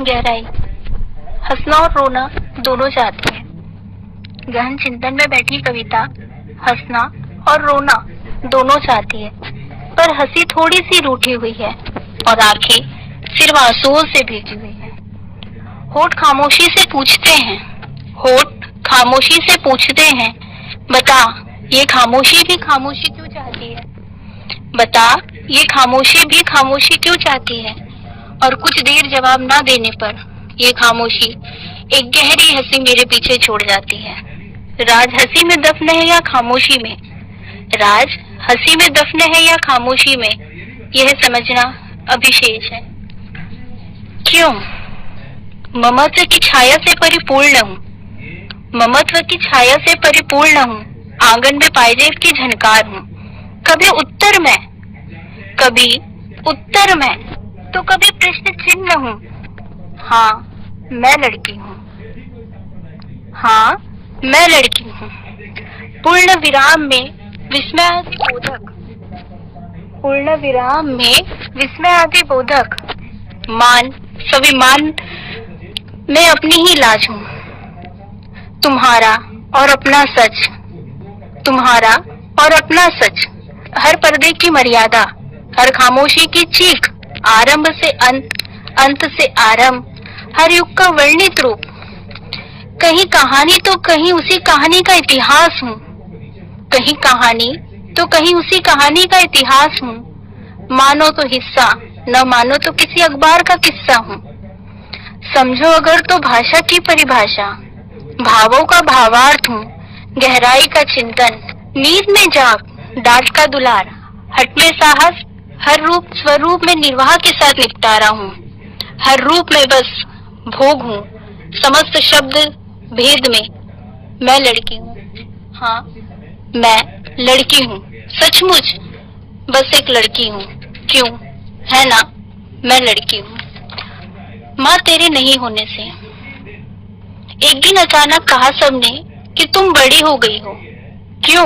गहराई। हंसना और रोना दोनों चाहती है। गहन चिंतन में बैठी कविता हंसना और रोना दोनों चाहती है, पर हंसी थोड़ी सी रूठी हुई है और आंखें सिर्फ आंसुओं से भीगी हुई है। होठ खामोशी से पूछते हैं, होठ खामोशी से पूछते हैं, बता ये खामोशी भी खामोशी क्यों चाहती है? बता ये खामोशी भी खामोशी क्यों चाहती है? और कुछ देर जवाब ना देने पर ये खामोशी एक गहरी हंसी मेरे पीछे छोड़ जाती है। राज हंसी में दफन है या खामोशी में? राज हंसी में दफन है या खामोशी में? यह समझना अभी शेष है। क्यों? ममत्व की छाया से परिपूर्ण हूँ, ममत्व की छाया से परिपूर्ण हूँ। आंगन में पायजेब की झनकार हूँ। कभी उत्तर में, कभी उत्तर में, तो कभी प्रश्न चिन्ह हूँ। हाँ मैं लड़की हूँ, हाँ मैं लड़की हूँ। पूर्ण विराम में विस्मयादि बोधक, पूर्ण विराम में विस्मयादि बोधक। मान स्वाभिमान मैं अपनी ही लाज हूँ। तुम्हारा और अपना सच, तुम्हारा और अपना सच। हर पर्दे की मर्यादा, हर खामोशी की चीख, आरंभ से अंत, अंत से आरंभ, हर युग का वर्णित रूप। कहीं कहानी तो कहीं उसी कहानी का इतिहास हूँ, कहीं कहानी तो कहीं उसी कहानी का इतिहास हूँ। मानो तो हिस्सा, न मानो तो किसी अखबार का किस्सा हूँ। समझो अगर तो भाषा की परिभाषा, भावों का भावार्थ हूँ। गहराई का चिंतन, नींद में जाग, डांट का दुलार, हट में साहस, हर रूप स्वरूप में निर्वाह के साथ निपटारा हूँ। हर रूप में बस भोग हूँ, समस्त शब्द भेद में मैं लड़की हूँ। हाँ मैं लड़की हूँ, सचमुच बस एक लड़की हूँ। क्यों है ना, मैं लड़की हूँ। माँ तेरे नहीं होने से। एक दिन अचानक कहा सबने कि तुम बड़ी हो गई हो। क्यों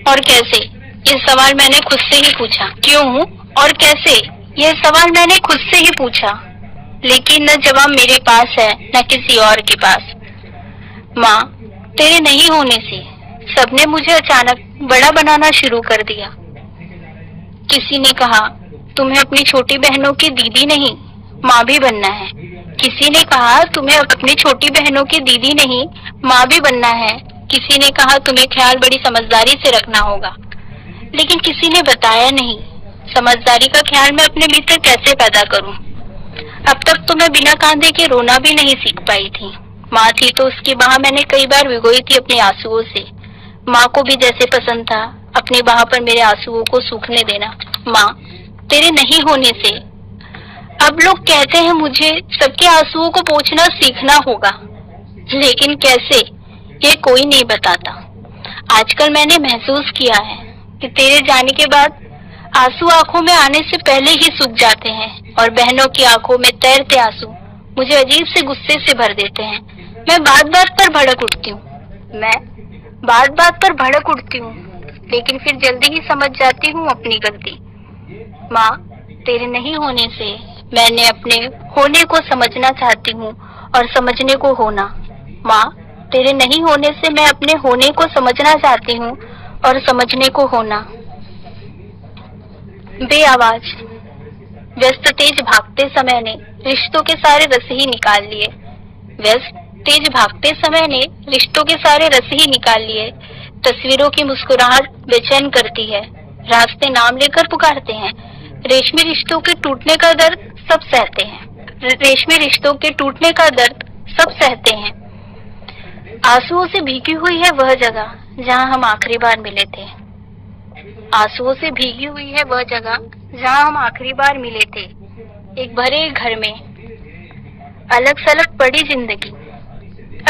और कैसे, ये सवाल मैंने खुद से ही पूछा। क्यों और कैसे, यह सवाल मैंने खुद से ही पूछा, लेकिन न जवाब मेरे पास है न किसी और के पास। माँ तेरे नहीं होने से सबने मुझे अचानक बड़ा बनाना शुरू कर दिया। किसी ने कहा तुम्हें अपनी छोटी बहनों की दीदी नहीं माँ भी बनना है। किसी ने कहा तुम्हें अपनी छोटी बहनों की दीदी नहीं माँ भी बनना है। किसी ने कहा तुम्हें ख्याल बड़ी समझदारी से रखना होगा, लेकिन किसी ने बताया नहीं समझदारी का ख्याल मैं अपने भीतर कैसे पैदा करूं। अब तक तो मैं बिना कांधे के रोना भी नहीं सीख पाई थी। माँ थी तो उसकी बाह मैंने कई बार भिगोई थी अपने आंसुओं से। माँ को भी जैसे पसंद था अपनी बाह पर मेरे आंसुओं को सूखने देना। माँ तेरे नहीं होने से अब लोग कहते हैं मुझे सबके आंसुओं को पोंछना सीखना होगा, लेकिन कैसे ये कोई नहीं बताता। आजकल मैंने महसूस किया है कि तेरे जाने के बाद आंसू आंखों में आने से पहले ही सूख जाते हैं और बहनों की आंखों में तैरते आंसू मुझे अजीब से गुस्से से भर देते हैं। मैं बात बात पर भड़क उठती हूँ, मैं बात बात पर भड़क उठती हूँ, लेकिन फिर जल्दी ही समझ जाती हूँ अपनी गलती। माँ तेरे नहीं होने से मैंने अपने होने को समझना चाहती हूँ और समझने को होना। माँ तेरे नहीं होने से मैं अपने होने को समझना चाहती हूँ और समझने को होना। बेआवाज। व्यस्त तेज भागते समय ने रिश्तों के सारे रस ही निकाल लिए। व्यस्त तेज भागते समय ने रिश्तों के सारे रस ही निकाल लिए। तस्वीरों की मुस्कुराहट बेचैन करती है, रास्ते नाम लेकर पुकारते हैं। रेशमी रिश्तों के टूटने का दर्द सब सहते हैं, रेशमी रिश्तों के टूटने का दर्द सब सहते हैं। आंसुओं से भीगी हुई है वह जगह जहाँ हम आखिरी बार मिले थे। आंसुओं से भीगी हुई है वह जगह जहाँ हम आखिरी बार मिले थे। एक भरे घर में अलग सलग पड़ी जिंदगी।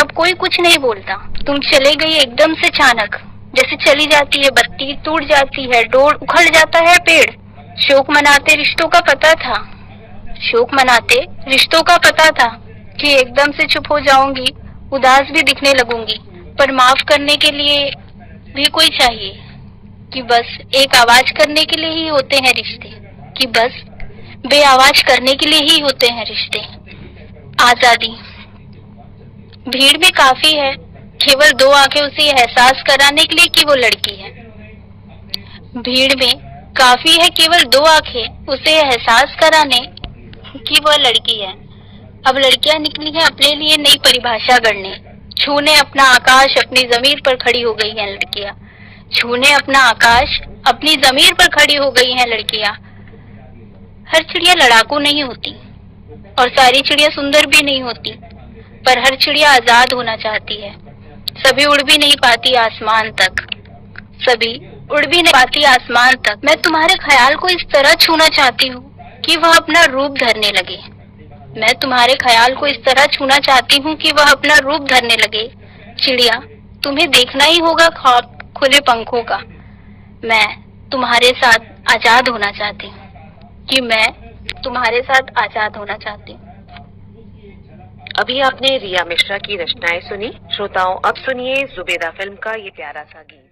अब कोई कुछ नहीं बोलता। तुम चले गई एकदम से अचानक, जैसे चली जाती है बत्ती, टूट जाती है डोर, उखड़ जाता है पेड़। शोक मनाते रिश्तों का पता था, शोक मनाते रिश्तों का पता था कि एकदम से चुप हो जाऊंगी, उदास भी दिखने लगूंगी, पर माफ करने के लिए भी कोई चाहिए कि बस एक आवाज करने के लिए ही होते हैं रिश्ते, कि बस बेआवाज करने के लिए ही होते हैं रिश्ते। आजादी। भीड़ में काफी है, केवल दो आंखें उसे एहसास कराने के लिए कि वो लड़की है। भीड़ में काफी है, केवल दो आंखें उसे एहसास कराने कि वह लड़की है। अब लड़कियां निकली हैं अपने लिए नई परिभाषा गढ़ने। छूने अपना आकाश अपनी जमीर पर खड़ी हो गई हैं लड़कियां। छूने अपना आकाश अपनी जमीर पर खड़ी हो गई हैं लड़कियां। हर चिड़िया लड़ाकू नहीं होती और सारी चिड़िया सुंदर भी नहीं होती, पर हर चिड़िया आजाद होना चाहती है। सभी उड़ भी नहीं पाती आसमान तक, सभी उड़ भी नहीं पाती आसमान तक। मैं तुम्हारे ख्याल को इस तरह छूना चाहती हूँ कि वह अपना रूप धरने लगे। मैं तुम्हारे ख्याल को इस तरह छूना चाहती हूँ कि वह अपना रूप धरने लगे। चिड़िया, तुम्हें देखना ही होगा ख्वाब खुले पंखों का। मैं तुम्हारे साथ आजाद होना चाहती हूँ, कि मैं तुम्हारे साथ आजाद होना चाहती हूँ। अभी आपने रिया मिश्रा की रचनाएं सुनी। श्रोताओं, अब सुनिए जुबेदा फिल्म का ये प्यारा सा गीत।